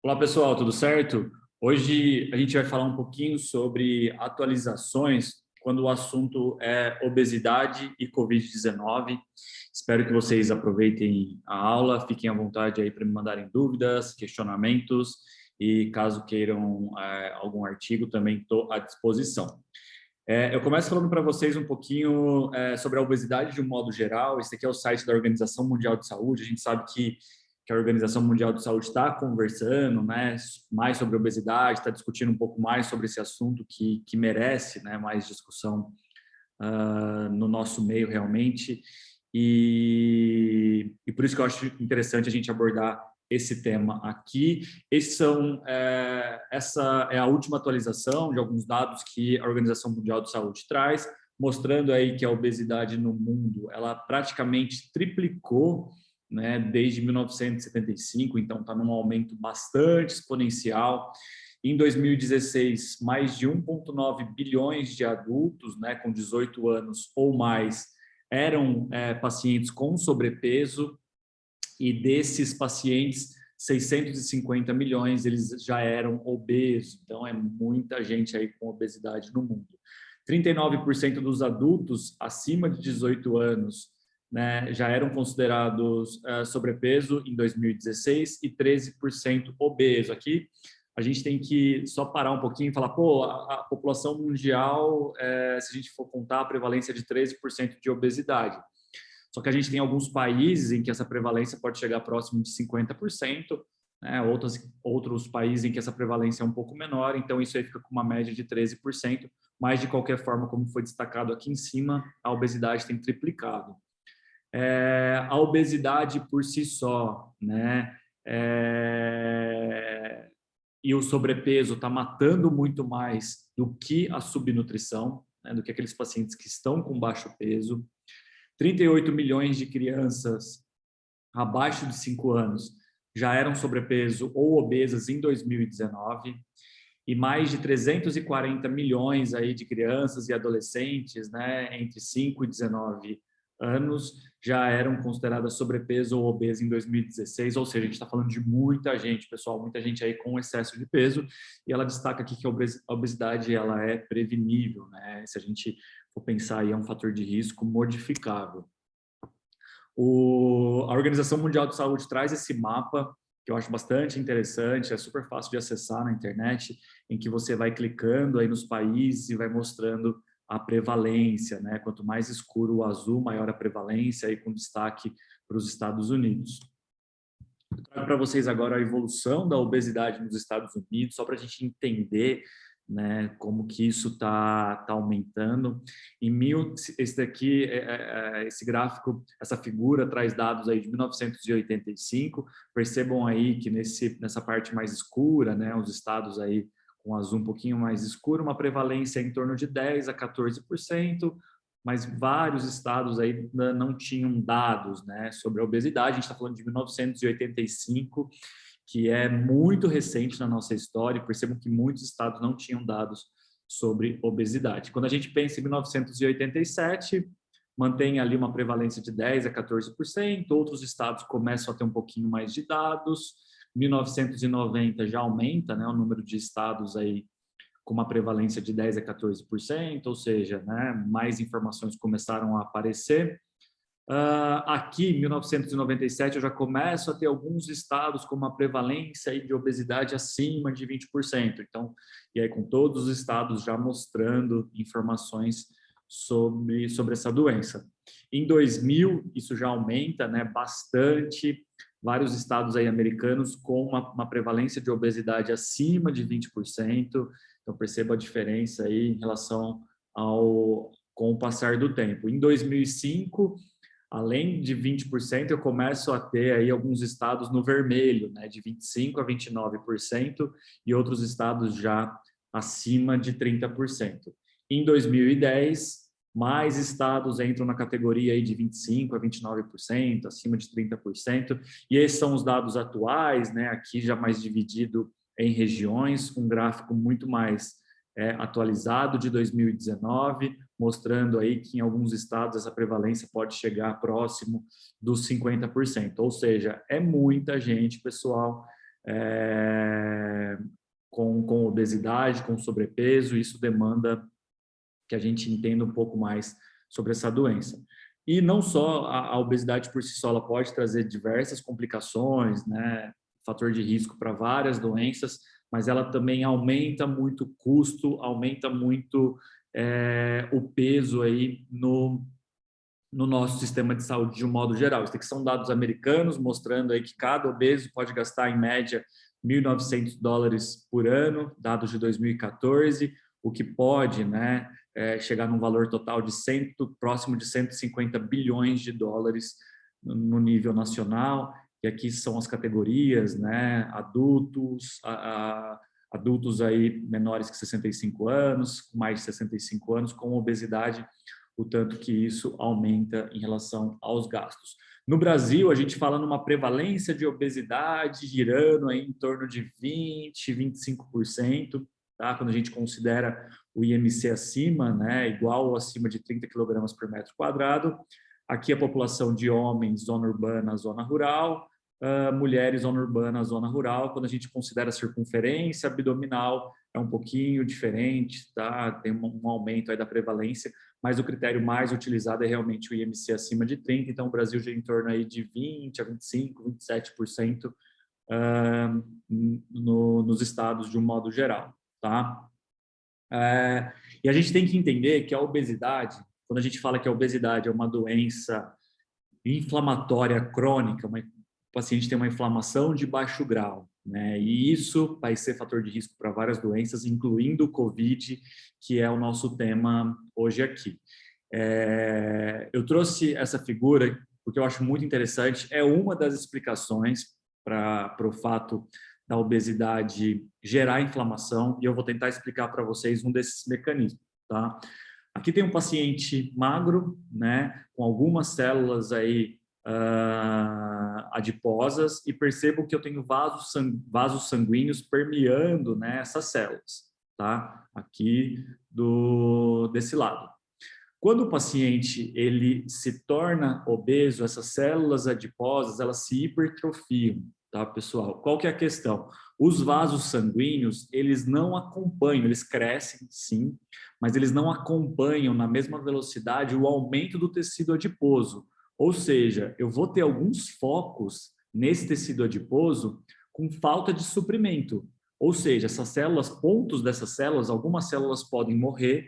Olá pessoal, tudo certo? Hoje a gente vai falar um pouquinho sobre atualizações quando o assunto é obesidade e Covid-19. Espero que vocês aproveitem a aula, fiquem à vontade aí para me mandarem dúvidas, questionamentos e caso queiram algum artigo também estou à disposição. Eu começo falando para vocês um pouquinho sobre a obesidade de um modo geral. Esse aqui é o site da Organização Mundial de Saúde. A gente sabe que a Organização Mundial de Saúde está conversando, né, mais sobre obesidade, está discutindo um pouco mais sobre esse assunto que merece, né, mais discussão no nosso meio realmente. E por isso que eu acho interessante a gente abordar esse tema aqui. Essa é a última atualização de alguns dados que a Organização Mundial de Saúde traz, mostrando aí que a obesidade no mundo, ela praticamente triplicou, né, desde 1975, então está num aumento bastante exponencial. Em 2016, mais de 1,9 bilhões de adultos, né, com 18 anos ou mais, eram pacientes com sobrepeso, e desses pacientes, 650 milhões, eles já eram obesos. Então, é muita gente aí com obesidade no mundo. 39% dos adultos acima de 18 anos, né, já eram considerados sobrepeso em 2016 e 13% obeso. Aqui a gente tem que só parar um pouquinho e falar, pô, a população mundial, se a gente for contar, a prevalência é de 13% de obesidade. Só que a gente tem alguns países em que essa prevalência pode chegar próximo de 50%, né? Outros países em que essa prevalência é um pouco menor, então isso aí fica com uma média de 13%, mas de qualquer forma, como foi destacado aqui em cima, a obesidade tem triplicado. A obesidade por si só, né? E o sobrepeso está matando muito mais do que a subnutrição, né? Do que aqueles pacientes que estão com baixo peso. 38 milhões de crianças abaixo de 5 anos já eram sobrepeso ou obesas em 2019 e mais de 340 milhões aí de crianças e adolescentes, né, entre 5 e 19 anos já eram consideradas sobrepeso ou obesas em 2016, ou seja, a gente está falando de muita gente, pessoal, muita gente aí com excesso de peso, e ela destaca aqui que a obesidade ela é prevenível, né, se a gente for pensar aí é um fator de risco modificável. A Organização Mundial de Saúde traz esse mapa, que eu acho bastante interessante, é super fácil de acessar na internet, em que você vai clicando aí nos países e vai mostrando a prevalência, né? Quanto mais escuro o azul, maior a prevalência, aí com destaque para os Estados Unidos. Eu trago para vocês agora a evolução da obesidade nos Estados Unidos, só para a gente entender, né, como que isso está aumentando. Esse daqui, esse gráfico, essa figura traz dados aí de 1985. Percebam aí que nessa parte mais escura, né, os estados aí com azul um pouquinho mais escuro, uma prevalência em torno de 10 a 14%, mas vários estados aí não tinham dados, né, sobre a obesidade. A gente está falando de 1985, que é muito recente na nossa história, e percebam que muitos estados não tinham dados sobre obesidade. Quando a gente pensa em 1987, mantém ali uma prevalência de 10 a 14%, outros estados começam a ter um pouquinho mais de dados, 1990 já aumenta, né, o número de estados aí com uma prevalência de 10 a 14%, ou seja, né, mais informações começaram a aparecer. Aqui, em 1997, eu já começo a ter alguns estados com uma prevalência aí de obesidade acima de 20%. Então, e aí com todos os estados já mostrando informações sobre essa doença. Em 2000, isso já aumenta, né, bastante, vários estados aí americanos com uma prevalência de obesidade acima de 20%. Então, perceba a diferença aí em relação com o passar do tempo. Em 2005, além de 20%, eu começo a ter aí alguns estados no vermelho, né, de 25% a 29%, e outros estados já acima de 30%. Em 2010, mais estados entram na categoria aí de 25% a 29%, acima de 30%, e esses são os dados atuais, né, aqui já mais dividido em regiões, um gráfico muito mais atualizado de 2019, mostrando aí que em alguns estados essa prevalência pode chegar próximo dos 50%, ou seja, é muita gente, pessoal, com obesidade, com sobrepeso. Isso demanda que a gente entenda um pouco mais sobre essa doença. E não só a obesidade por si só, ela pode trazer diversas complicações, né? Fator de risco para várias doenças, mas ela também aumenta muito o custo, aumenta muito o peso aí no nosso sistema de saúde de um modo geral. Isso aqui são dados americanos mostrando aí que cada obeso pode gastar em média $1.900 por ano, dados de 2014, o que pode, né, chegar num valor total de próximo de 150 bilhões de dólares no nível nacional. E aqui são as categorias, né, adultos aí menores que 65 anos, com mais de 65 anos, com obesidade, o tanto que isso aumenta em relação aos gastos. No Brasil, a gente fala numa prevalência de obesidade girando aí em torno de 20%, 25%, tá? Quando a gente considera o IMC acima, né, igual ou acima de 30 kg por metro quadrado. Aqui a população de homens, zona urbana, zona rural, mulheres, zona urbana, zona rural. Quando a gente considera a circunferência abdominal, é um pouquinho diferente, tá? Tem um aumento aí da prevalência, mas o critério mais utilizado é realmente o IMC acima de 30, então o Brasil já em torno aí de 20 a 25, 27% nos estados de um modo geral, tá? E a gente tem que entender que a obesidade, quando a gente fala que a obesidade é uma doença inflamatória crônica, o paciente tem uma inflamação de baixo grau, né? E isso vai ser fator de risco para várias doenças, incluindo o COVID, que é o nosso tema hoje aqui. Eu trouxe essa figura porque eu acho muito interessante, é uma das explicações para o fato da obesidade gerar inflamação, e eu vou tentar explicar para vocês um desses mecanismos, tá? Aqui tem um paciente magro, né, com algumas células aí adiposas, e percebo que eu tenho vasos sanguíneos permeando, né, essas células, tá? Aqui desse lado. Quando o paciente ele se torna obeso, essas células adiposas, elas se hipertrofiam, tá, pessoal? Qual que é a questão? Os vasos sanguíneos, eles não acompanham, eles crescem, sim, mas eles não acompanham na mesma velocidade o aumento do tecido adiposo. Ou seja, eu vou ter alguns focos nesse tecido adiposo com falta de suprimento. Ou seja, essas células, pontos dessas células, algumas células podem morrer,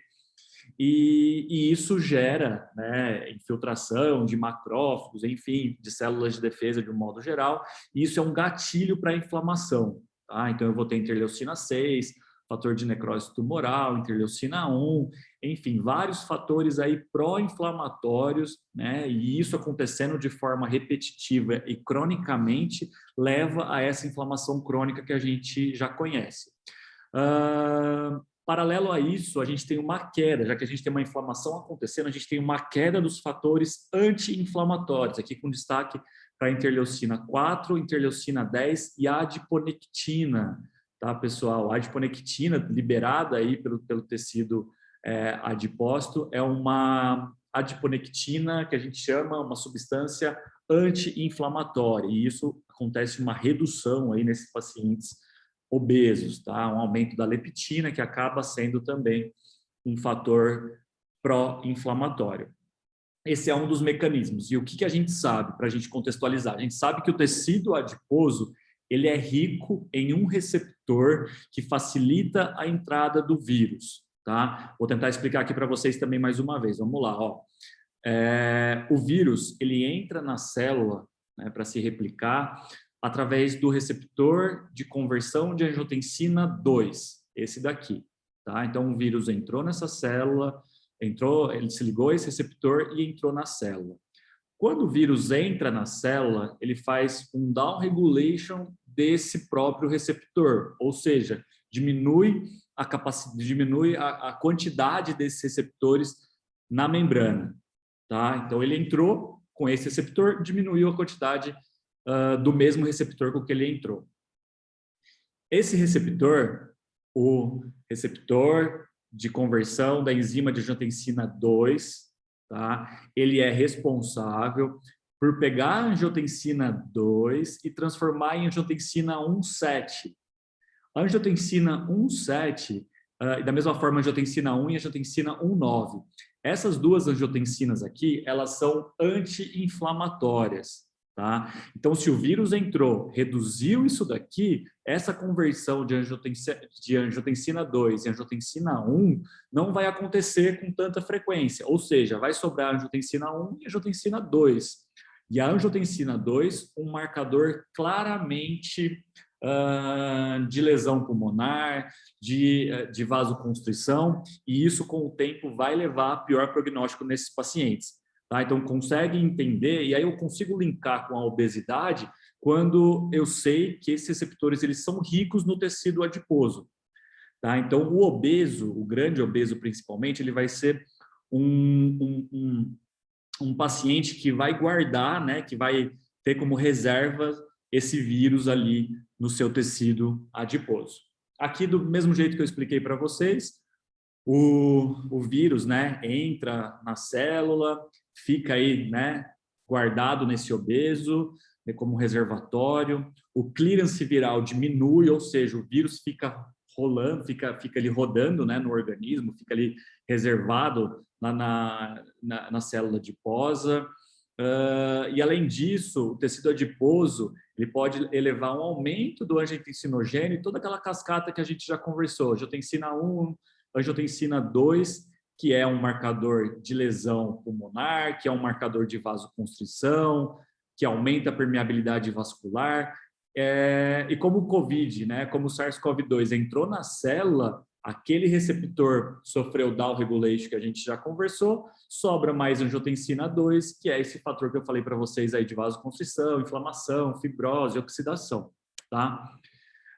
e isso gera, né, infiltração de macrófagos, enfim, de células de defesa de um modo geral, e isso é um gatilho para a inflamação. Tá? Então, eu vou ter interleucina 6, fator de necrose tumoral, interleucina 1, enfim, vários fatores aí pró-inflamatórios, né, e isso acontecendo de forma repetitiva e cronicamente leva a essa inflamação crônica que a gente já conhece. Paralelo a isso, a gente tem uma queda, já que a gente tem uma inflamação acontecendo, a gente tem uma queda dos fatores anti-inflamatórios, aqui com destaque para a interleucina 4, interleucina 10 e a adiponectina, tá, pessoal? A adiponectina, liberada aí pelo tecido adipócito, é uma adiponectina que a gente chama uma substância anti-inflamatória, e isso acontece uma redução aí nesses pacientes obesos, tá? Um aumento da leptina, que acaba sendo também um fator pró-inflamatório. Esse é um dos mecanismos. E o que a gente sabe, para a gente contextualizar? A gente sabe que o tecido adiposo ele é rico em um receptor que facilita a entrada do vírus, tá? Vou tentar explicar aqui para vocês também mais uma vez. Vamos lá, ó. O vírus, ele entra na célula, né, para se replicar através do receptor de conversão de angiotensina 2, esse daqui, tá? Então, o vírus entrou nessa célula, ele se ligou a esse receptor e entrou na célula. Quando o vírus entra na célula, ele faz um down regulation desse próprio receptor, ou seja, diminui a capacidade, diminui a quantidade desses receptores na membrana, tá? Então, ele entrou com esse receptor, diminuiu a quantidade do mesmo receptor com que ele entrou. Esse receptor, o receptor de conversão da enzima de angiotensina 2, tá? Ele é responsável por pegar a angiotensina 2 e transformar em angiotensina 1,7. A angiotensina 1,7, e da mesma forma a angiotensina 1 e a angiotensina 1,9. Essas duas angiotensinas aqui, elas são anti-inflamatórias, tá? Então, se o vírus entrou, reduziu isso daqui, essa conversão de angiotensina 2 e angiotensina 1 não vai acontecer com tanta frequência, ou seja, vai sobrar a angiotensina 1 e a angiotensina 2. E a angiotensina 2, um marcador claramente de lesão pulmonar, de vasoconstrição, e isso com o tempo vai levar a pior prognóstico nesses pacientes. Tá? Então, consegue entender, e aí eu consigo linkar com a obesidade quando eu sei que esses receptores eles são ricos no tecido adiposo. Tá? Então, o obeso, o grande obeso principalmente, ele vai ser um paciente que vai guardar, né, que vai ter como reserva esse vírus ali no seu tecido adiposo. Aqui, do mesmo jeito que eu expliquei para vocês, o vírus, né, entra na célula, fica aí, né, guardado nesse obeso, né, como reservatório. O clearance viral diminui, ou seja, o vírus fica rolando, fica ali rodando, né, no organismo, fica ali reservado na célula adiposa. E além disso, o tecido adiposo ele pode elevar um aumento do angiotensinogênio e toda aquela cascata que a gente já conversou, angiotensina 1, angiotensina 2, que é um marcador de lesão pulmonar, que é um marcador de vasoconstrição, que aumenta a permeabilidade vascular. E como o COVID, né, como o SARS-CoV-2 entrou na célula, aquele receptor sofreu down regulation que a gente já conversou, sobra mais angiotensina 2, que é esse fator que eu falei para vocês aí de vasoconstrição, inflamação, fibrose, oxidação, tá?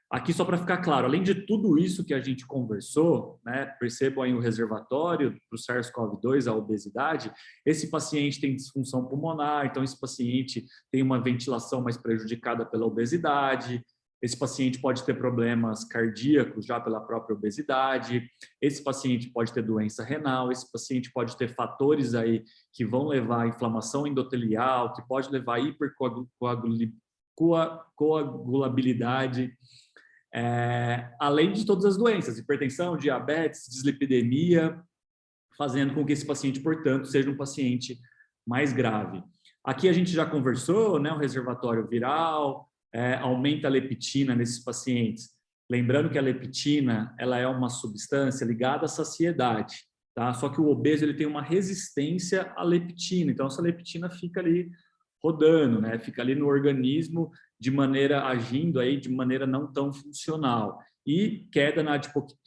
Aqui só para ficar claro, além de tudo isso que a gente conversou, né, percebam aí o reservatório para o SARS-CoV-2, a obesidade, esse paciente tem disfunção pulmonar, então esse paciente tem uma ventilação mais prejudicada pela obesidade, esse paciente pode ter problemas cardíacos já pela própria obesidade, esse paciente pode ter doença renal, esse paciente pode ter fatores aí que vão levar a inflamação endotelial, que pode levar a hipercoagulabilidade, além de todas as doenças, hipertensão, diabetes, dislipidemia, fazendo com que esse paciente, portanto, seja um paciente mais grave. Aqui a gente já conversou, né, o reservatório viral, aumenta a leptina nesses pacientes. Lembrando que a leptina, ela é uma substância ligada à saciedade, tá? Só que o obeso, ele tem uma resistência à leptina, então essa leptina fica ali rodando, né? Fica ali no organismo agindo aí de maneira não tão funcional. E queda na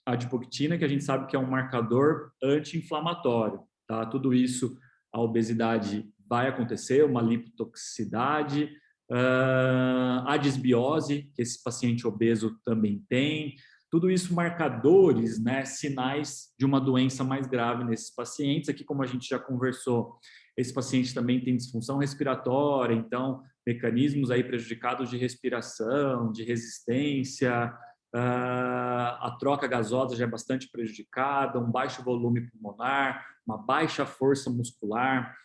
adipoctina, que a gente sabe que é um marcador anti-inflamatório, tá? Tudo isso, a obesidade vai acontecer, uma lipotoxicidade, a disbiose, que esse paciente obeso também tem, tudo isso marcadores, né, sinais de uma doença mais grave nesses pacientes. Aqui, como a gente já conversou, esse paciente também tem disfunção respiratória, então mecanismos aí prejudicados de respiração, de resistência, a troca gasosa já é bastante prejudicada, um baixo volume pulmonar, uma baixa força muscular.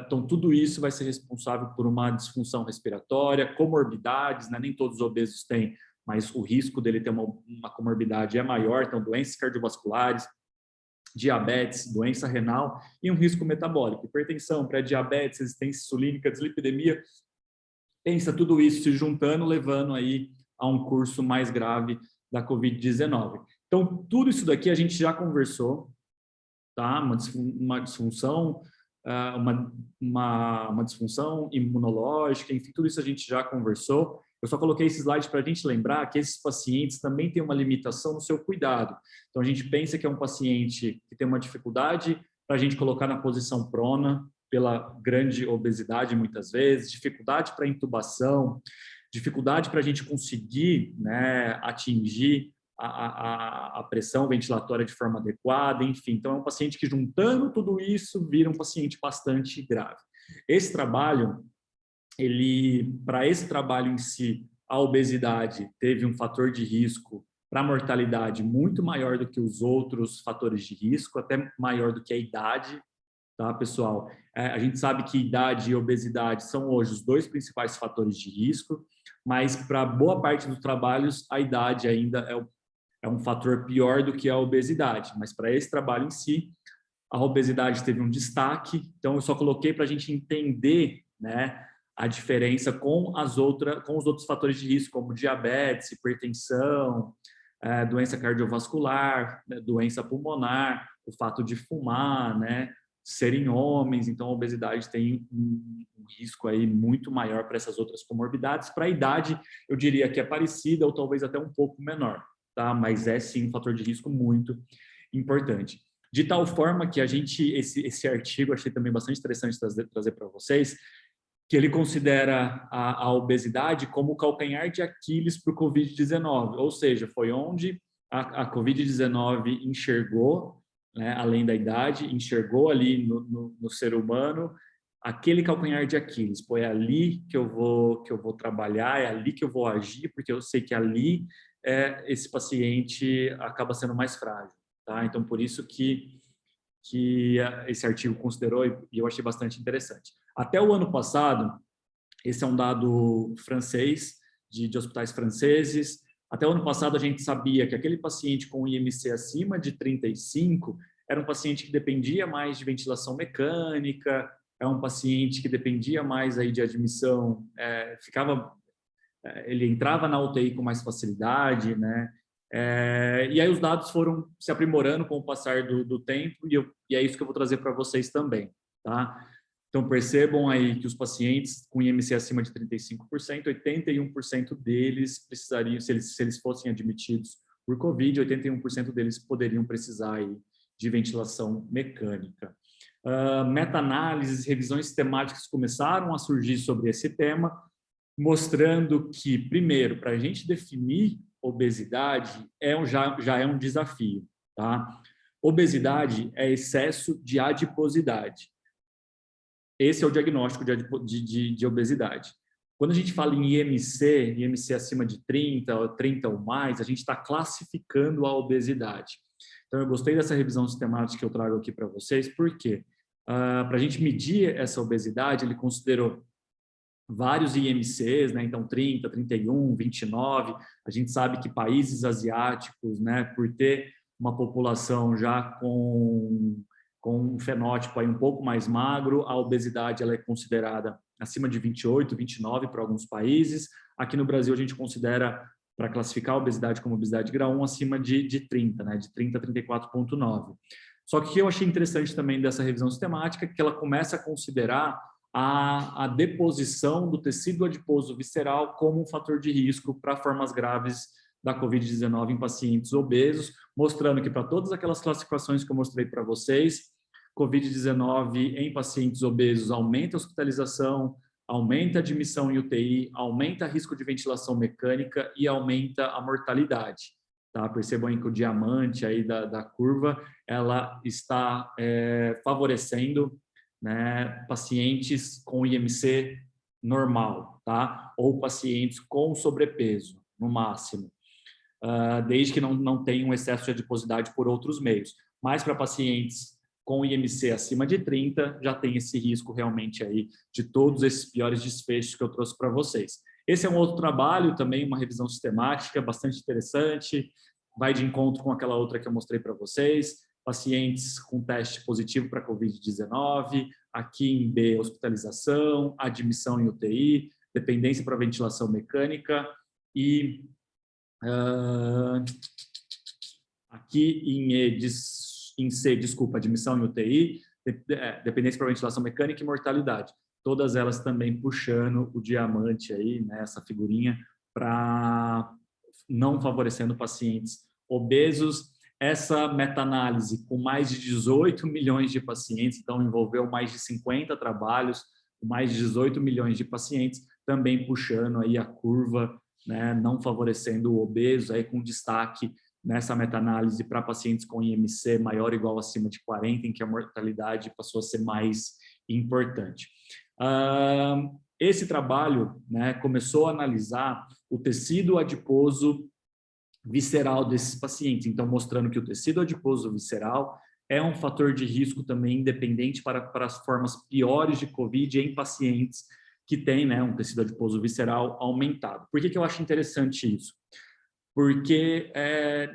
Então, tudo isso vai ser responsável por uma disfunção respiratória, comorbidades, né? Nem todos os obesos têm, mas o risco dele ter uma comorbidade é maior, então doenças cardiovasculares, diabetes, doença renal e um risco metabólico, hipertensão, pré-diabetes, resistência insulínica, dislipidemia. Pensa tudo isso se juntando, levando aí a um curso mais grave da COVID-19. Então, tudo isso daqui a gente já conversou, tá? Uma disfunção, uma disfunção imunológica, enfim, tudo isso a gente já conversou. Eu só coloquei esse slide para a gente lembrar que esses pacientes também têm uma limitação no seu cuidado. Então, a gente pensa que é um paciente que tem uma dificuldade para a gente colocar na posição prona, pela grande obesidade muitas vezes, dificuldade para intubação, dificuldade para a gente conseguir, né, atingir a pressão ventilatória de forma adequada, enfim. Então, é um paciente que, juntando tudo isso, vira um paciente bastante grave. Esse trabalho, para esse trabalho em si, a obesidade teve um fator de risco para a mortalidade muito maior do que os outros fatores de risco, até maior do que a idade, tá, pessoal? A gente sabe que idade e obesidade são hoje os dois principais fatores de risco, mas para boa parte dos trabalhos, a idade ainda é um fator pior do que a obesidade, mas para esse trabalho em si, a obesidade teve um destaque, então eu só coloquei para a gente entender, né, a diferença com os outros fatores de risco, como diabetes, hipertensão, doença cardiovascular, né, doença pulmonar, o fato de fumar, né, serem homens, então a obesidade tem um risco aí muito maior para essas outras comorbidades. Para a idade, eu diria que é parecida ou talvez até um pouco menor, tá? Mas é sim um fator de risco muito importante. De tal forma que a gente, esse artigo, achei também bastante interessante trazer para vocês, que ele considera a obesidade como o calcanhar de Aquiles para o Covid-19, ou seja, foi onde a Covid-19 enxergou, né, além da idade, enxergou ali no ser humano aquele calcanhar de Aquiles. Pô, é ali que eu vou trabalhar, é ali que eu vou agir, porque eu sei que ali esse paciente acaba sendo mais frágil. Tá? Então, por isso que esse artigo considerou e eu achei bastante interessante. Até o ano passado, esse é um dado francês, de hospitais franceses, até o ano passado a gente sabia que aquele paciente com IMC acima de 35 era um paciente que dependia mais de ventilação mecânica, é um paciente que dependia mais aí de admissão, ele entrava na UTI com mais facilidade, né? E aí os dados foram se aprimorando com o passar do tempo e é isso que eu vou trazer para vocês também, tá? Então percebam aí que os pacientes com IMC acima de 35%, 81% deles precisariam, se eles fossem admitidos por Covid, 81% deles poderiam precisar aí de ventilação mecânica. Meta-análises, revisões sistemáticas começaram a surgir sobre esse tema, mostrando que, primeiro, para a gente definir obesidade já é um desafio, tá? Obesidade é excesso de adiposidade. Esse é o diagnóstico de obesidade. Quando a gente fala em IMC acima de 30, 30 ou mais, a gente está classificando a obesidade. Então, eu gostei dessa revisão sistemática que eu trago aqui para vocês, porque para a gente medir essa obesidade, ele considerou vários IMCs, né? Então 30, 31, 29. A gente sabe que países asiáticos, né, por ter uma população já com um fenótipo aí um pouco mais magro, a obesidade ela é considerada acima de 28, 29 para alguns países. Aqui no Brasil a gente considera, para classificar a obesidade como obesidade grau 1, acima de 30, né, de 30 a 34,9. Só que o que eu achei interessante também dessa revisão sistemática é que ela começa a considerar a deposição do tecido adiposo visceral como um fator de risco para formas graves da Covid-19 em pacientes obesos, mostrando que para todas aquelas classificações que eu mostrei para vocês, Covid-19 em pacientes obesos aumenta a hospitalização, aumenta a admissão em UTI, aumenta o risco de ventilação mecânica e aumenta a mortalidade. Tá? Percebam aí que o diamante aí da curva, ela está favorecendo, né, pacientes com IMC normal, tá? Ou pacientes com sobrepeso, no máximo, desde que não tenham excesso de adiposidade por outros meios. Mas para pacientes com IMC acima de 30, já tem esse risco realmente aí de todos esses piores desfechos que eu trouxe para vocês. Esse é um outro trabalho também, uma revisão sistemática bastante interessante, vai de encontro com aquela outra que eu mostrei para vocês, pacientes com teste positivo para Covid-19, aqui em B, hospitalização, admissão em UTI, dependência para ventilação mecânica e aqui em E, em C, desculpa, admissão em UTI, dependência para ventilação mecânica e mortalidade. Todas elas também puxando o diamante aí, né, essa figurinha, para não favorecendo pacientes obesos. Essa meta-análise com mais de 18 milhões de pacientes, então envolveu mais de 50 trabalhos, com mais de 18 milhões de pacientes, também puxando aí a curva, né, não favorecendo o obeso, aí com destaque nessa meta-análise para pacientes com IMC maior ou igual ou acima de 40, em que a mortalidade passou a ser mais importante. Esse trabalho, né, começou a analisar o tecido adiposo visceral desses pacientes, então mostrando que o tecido adiposo visceral é um fator de risco também independente para as formas piores de COVID em pacientes que têm, né, um tecido adiposo visceral aumentado. Por que eu acho interessante isso? Porque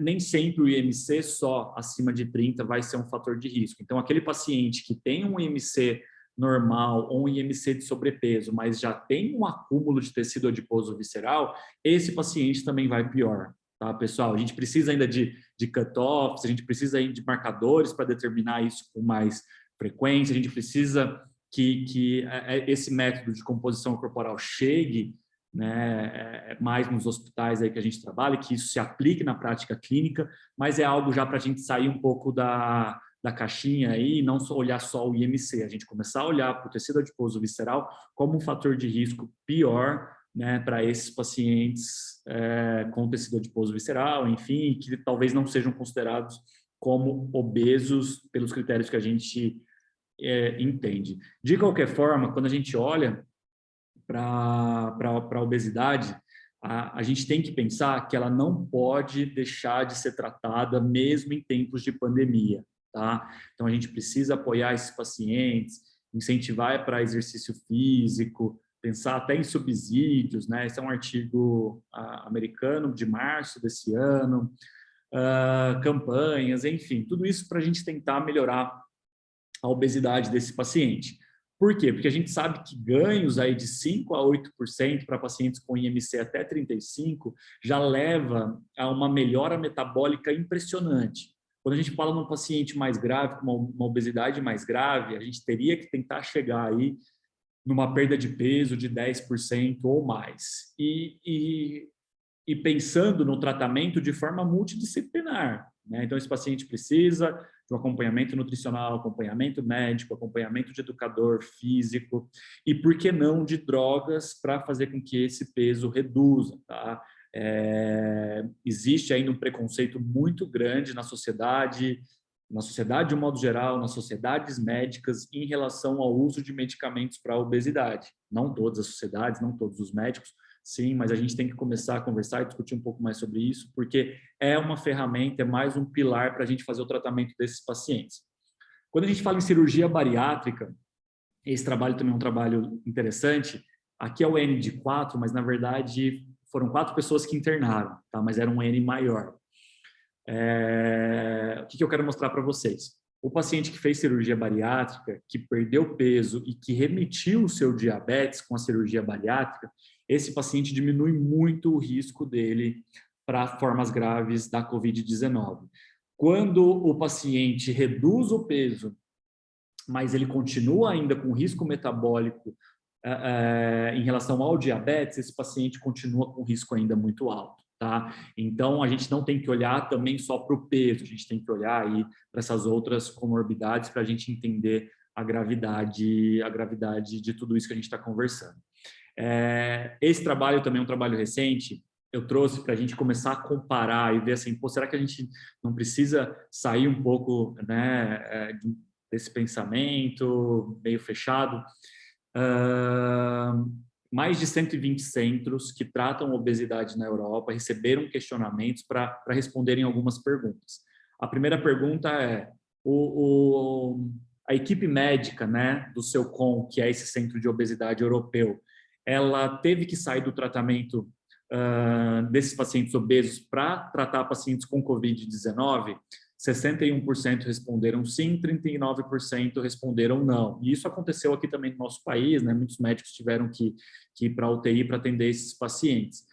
nem sempre o IMC só acima de 30 vai ser um fator de risco. Então, aquele paciente que tem um IMC normal ou um IMC de sobrepeso, mas já tem um acúmulo de tecido adiposo visceral, esse paciente também vai pior, tá, pessoal? A gente precisa ainda de cut-offs, a gente precisa ainda de marcadores para determinar isso com mais frequência, a gente precisa que esse método de composição corporal chegue, né, mais nos hospitais aí que a gente trabalha, que isso se aplique na prática clínica, mas é algo já para a gente sair um pouco da caixinha aí e não só olhar só o IMC, a gente começar a olhar para o tecido adiposo visceral como um fator de risco pior, né, para esses pacientes com tecido adiposo visceral, enfim, que talvez não sejam considerados como obesos pelos critérios que a gente entende. De qualquer forma, quando a gente olha para a obesidade, a gente tem que pensar que ela não pode deixar de ser tratada mesmo em tempos de pandemia, tá? Então, a gente precisa apoiar esses pacientes, incentivar para exercício físico, pensar até em subsídios, né? Esse é um artigo americano de março desse ano, campanhas, enfim, tudo isso para a gente tentar melhorar a obesidade desse paciente. Por quê? Porque a gente sabe que ganhos aí de 5 a 8% para pacientes com IMC até 35 já leva a uma melhora metabólica impressionante. Quando a gente fala num paciente mais grave, com uma obesidade mais grave, a gente teria que tentar chegar aí numa perda de peso de 10% ou mais. E pensando no tratamento de forma multidisciplinar, né? Então, esse paciente precisa de um acompanhamento nutricional, acompanhamento médico, acompanhamento de educador físico e, por que não, de drogas para fazer com que esse peso reduza, tá? Existe ainda um preconceito muito grande na sociedade de um modo geral, nas sociedades médicas, em relação ao uso de medicamentos para a obesidade. Não todas as sociedades, não todos os médicos, sim, mas a gente tem que começar a conversar e discutir um pouco mais sobre isso, porque é uma ferramenta, é mais um pilar para a gente fazer o tratamento desses pacientes. Quando a gente fala em cirurgia bariátrica, esse trabalho também é um trabalho interessante. Aqui é o N de 4, mas na verdade foram 4 pessoas que internaram, tá? Mas era um N maior. O que eu quero mostrar para vocês? O paciente que fez cirurgia bariátrica, que perdeu peso e que remitiu o seu diabetes com a cirurgia bariátrica, esse paciente diminui muito o risco dele para formas graves da COVID-19. Quando o paciente reduz o peso, mas ele continua ainda com risco metabólico em relação ao diabetes, esse paciente continua com risco ainda muito alto, tá? Então, a gente não tem que olhar também só para o peso, a gente tem que olhar aí para essas outras comorbidades para a gente entender a gravidade de tudo isso que a gente está conversando. Esse trabalho também é um trabalho recente, eu trouxe para a gente começar a comparar e ver assim, pô, será que a gente não precisa sair um pouco, né, desse pensamento meio fechado? Mais de 120 centros que tratam obesidade na Europa receberam questionamentos para responderem algumas perguntas. A primeira pergunta é: a equipe médica, né, do SEUCOM, que é esse centro de obesidade europeu, ela teve que sair do tratamento desses pacientes obesos para tratar pacientes com COVID-19? 61% responderam sim, 39% responderam não. E isso aconteceu aqui também no nosso país, né? Muitos médicos tiveram que ir para a UTI para atender esses pacientes.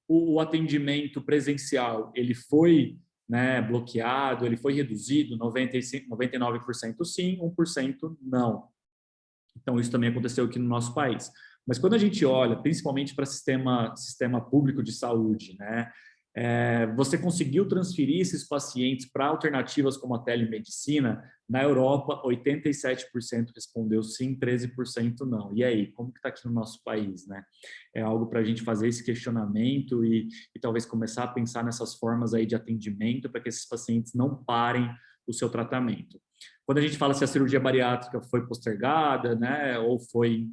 O atendimento presencial, ele foi, né, bloqueado, ele foi reduzido, 99% sim, 1% não. Então, isso também aconteceu aqui no nosso país. Mas quando a gente olha, principalmente para sistema público de saúde, né, você conseguiu transferir esses pacientes para alternativas como a telemedicina? Na Europa, 87% respondeu sim, 13% não. E aí, como que está aqui no nosso país, né? É algo para a gente fazer esse questionamento e talvez começar a pensar nessas formas aí de atendimento para que esses pacientes não parem o seu tratamento. Quando a gente fala se a cirurgia bariátrica foi postergada, né, ou foi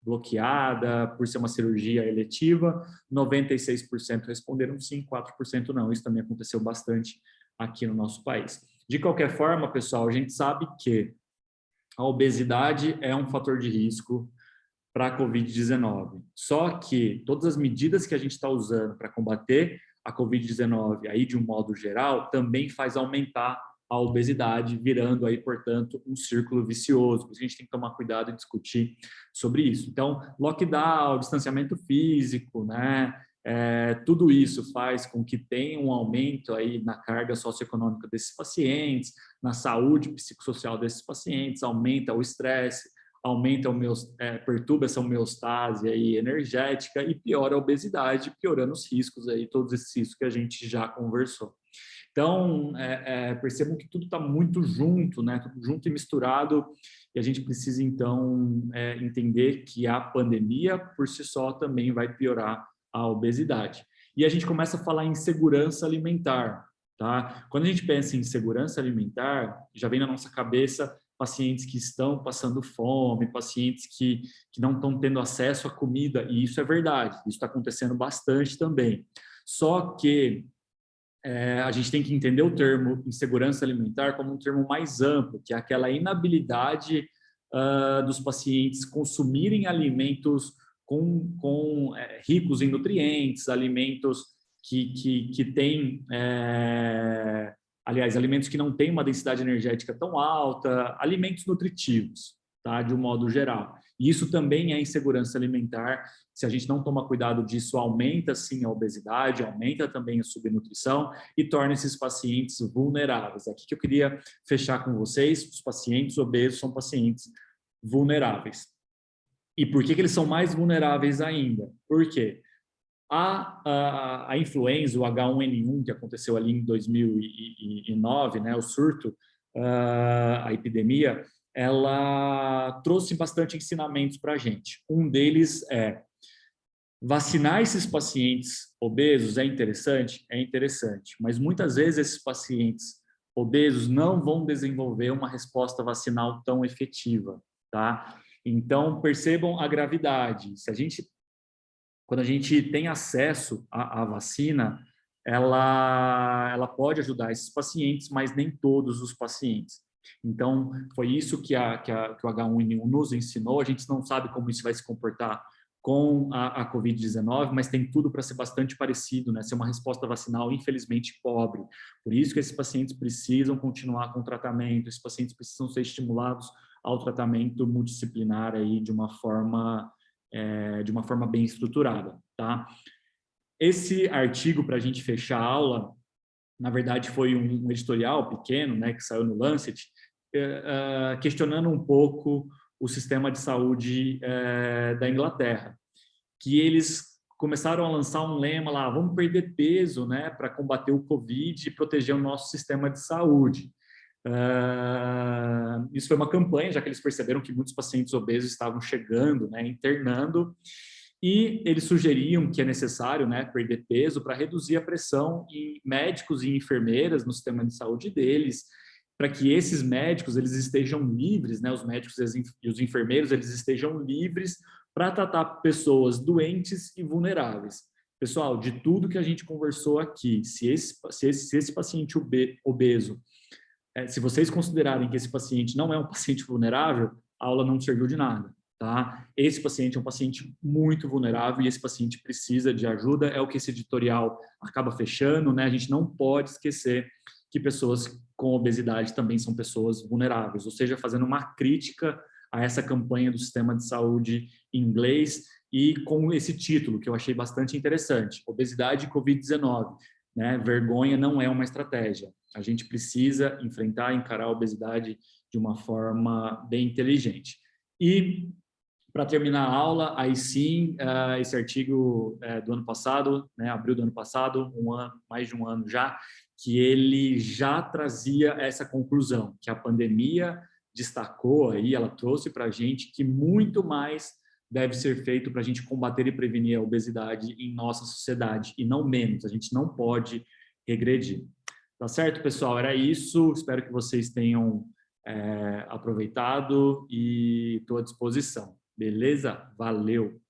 bloqueada por ser uma cirurgia eletiva, 96% responderam sim, 4% não. Isso também aconteceu bastante aqui no nosso país. De qualquer forma, pessoal, a gente sabe que a obesidade é um fator de risco para a Covid-19. Só que todas as medidas que a gente está usando para combater a Covid-19, aí de um modo geral, também faz aumentar a obesidade, virando aí, portanto, um círculo vicioso. Por isso a gente tem que tomar cuidado e discutir sobre isso. Então, lockdown, distanciamento físico, né? Tudo isso faz com que tenha um aumento aí na carga socioeconômica desses pacientes, na saúde psicossocial desses pacientes, aumenta o estresse, aumenta perturba essa homeostase aí energética e piora a obesidade, piorando os riscos aí, todos esses riscos que a gente já conversou. Então, percebam que tudo está muito junto, né? Tudo junto e misturado, e a gente precisa, então, entender que a pandemia, por si só, também vai piorar a obesidade. E a gente começa a falar em segurança alimentar, tá? Quando a gente pensa em segurança alimentar, já vem na nossa cabeça pacientes que estão passando fome, pacientes que não estão tendo acesso à comida, e isso é verdade, isso está acontecendo bastante também. Só que a gente tem que entender o termo insegurança alimentar como um termo mais amplo, que é aquela inabilidade dos pacientes consumirem alimentos ricos em nutrientes, alimentos que têm, aliás, alimentos que não têm uma densidade energética tão alta, alimentos nutritivos, tá? De um modo geral. E isso também é insegurança alimentar. Se a gente não toma cuidado disso, aumenta sim a obesidade, aumenta também a subnutrição e torna esses pacientes vulneráveis. Aqui que eu queria fechar com vocês: os pacientes obesos são pacientes vulneráveis. E por que eles são mais vulneráveis ainda? Por quê? A influenza, o H1N1, que aconteceu ali em 2009, né, o surto, a epidemia, ela trouxe bastante ensinamentos para a gente. Um deles é: vacinar esses pacientes obesos é interessante? É interessante, mas muitas vezes esses pacientes obesos não vão desenvolver uma resposta vacinal tão efetiva, tá? Então, percebam a gravidade. Quando a gente tem acesso à vacina, ela pode ajudar esses pacientes, mas nem todos os pacientes. Então, foi isso que o H1N1 nos ensinou. A gente não sabe como isso vai se comportar com a Covid-19, mas tem tudo para ser bastante parecido, né? Ser uma resposta vacinal, infelizmente, pobre. Por isso que esses pacientes precisam continuar com o tratamento, esses pacientes precisam ser estimulados ao tratamento multidisciplinar aí de uma forma bem estruturada, tá? Esse artigo, para a gente fechar a aula, na verdade foi um editorial pequeno, né, que saiu no Lancet, questionando um pouco o sistema de saúde da Inglaterra, que eles começaram a lançar um lema lá: vamos perder peso, né, para combater o Covid e proteger o nosso sistema de saúde. Isso foi uma campanha, já que eles perceberam que muitos pacientes obesos estavam chegando, né, internando, e eles sugeriam que é necessário, né, perder peso para reduzir a pressão em médicos e enfermeiras no sistema de saúde deles, para que esses médicos eles estejam livres, né, os médicos e os enfermeiros eles estejam livres para tratar pessoas doentes e vulneráveis. Pessoal, de tudo que a gente conversou aqui, se esse paciente obeso, se vocês considerarem que esse paciente não é um paciente vulnerável, a aula não serviu de nada, tá? Esse paciente é um paciente muito vulnerável e esse paciente precisa de ajuda, é o que esse editorial acaba fechando, né? A gente não pode esquecer que pessoas com obesidade também são pessoas vulneráveis, ou seja, fazendo uma crítica a essa campanha do sistema de saúde inglês e com esse título, que eu achei bastante interessante: Obesidade e Covid-19, né? Vergonha não é uma estratégia. A gente precisa enfrentar, encarar a obesidade de uma forma bem inteligente. E, para terminar a aula, aí sim, esse artigo do ano passado, né, abril do ano passado, mais de um ano já, que ele já trazia essa conclusão, que a pandemia destacou aí, ela trouxe para a gente que muito mais deve ser feito para a gente combater e prevenir a obesidade em nossa sociedade, e não menos. A gente não pode regredir. Tá certo, pessoal? Era isso. Espero que vocês tenham aproveitado e estou à disposição. Beleza? Valeu!